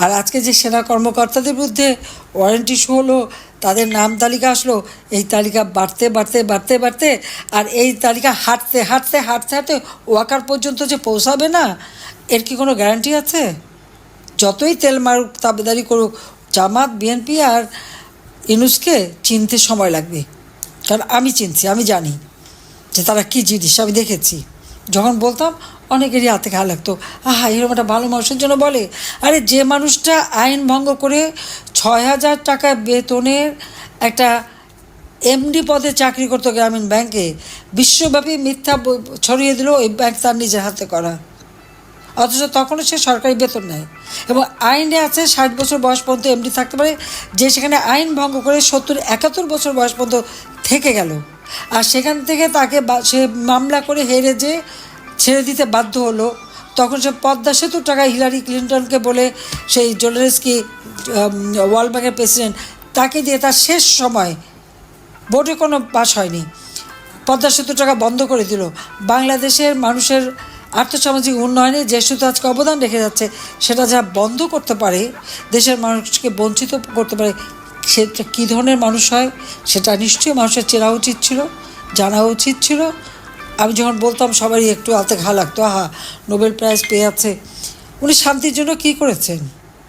আর আজকে যে সেনা কর্মকর্তাদের বিরুদ্ধে ওয়ারেন্ট ইস্যু হলো, তাদের নাম তালিকা আসলো, এই তালিকা বাড়তে বাড়তে বাড়তে বাড়তে আর এই তালিকা হাঁটতে হাঁটতে হাঁটতে হাঁটতে ওয়াকার পর্যন্ত যে পৌঁছাবে না, এর কি কোনো গ্যারান্টি আছে? যতই তেল মারুক তাবেদারি করুক, জামাত বিএনপি আর ইউনূসকে চিনতে সময় লাগবে। কারণ আমি চিনছি, আমি জানি যে তারা কী জিনিস, আমি দেখেছি। যখন বলতাম অনেকেরই হাতে খাওয়া লাগতো, আহা এরকম একটা ভালো মানুষের জন্য বলে। আরে যে মানুষটা আইন ভঙ্গ করে ৬,০০০ টাকা বেতনের একটা এমডি পদে চাকরি করতো গ্রামীণ ব্যাংকে, বিশ্বব্যাপী মিথ্যা ছড়িয়ে দিল ওই ব্যাংক তার নিজের হাতে করা, অথচ তখনও সে সরকারি বেতন নেয়। এবং আইনে আছে ৬০ বছর বয়স পর্যন্ত এমডি থাকতে পারে, যে সেখানে আইন ভঙ্গ করে ৭০-৭১ বছর বয়স পর্যন্ত থেকে গেল। আর সেখান থেকে তাকে সে মামলা করে হেরে যে ছেড়ে দিতে বাধ্য হলো, তখন সে পদ্মা সেতুর টাকা হিলারি ক্লিন্টনকে বলে, সেই জোলেনস্কি ওয়ার্ল্ড ব্যাংকের প্রেসিডেন্ট, তাকে দিয়ে তার শেষ সময় ভোটে কোনো পাস হয়নি, পদ্মা সেতুর টাকা বন্ধ করে দিল। বাংলাদেশের মানুষের আর্থসামাজিক উন্নয়নে যে সেতু আজকে অবদান রেখে যাচ্ছে, সেটা যা বন্ধ করতে পারে, দেশের মানুষকে বঞ্চিত করতে পারে, সেটা কী ধরনের মানুষ হয় সেটা নিশ্চয়ই মানুষের চেনা উচিত ছিল, জানা উচিত ছিল। আমি যখন বলতাম সবারই একটু হাতে ঘা লাগতো, আহা নোবেল প্রাইজ পেয়ে আছে। উনি শান্তির জন্য কী করেছেন?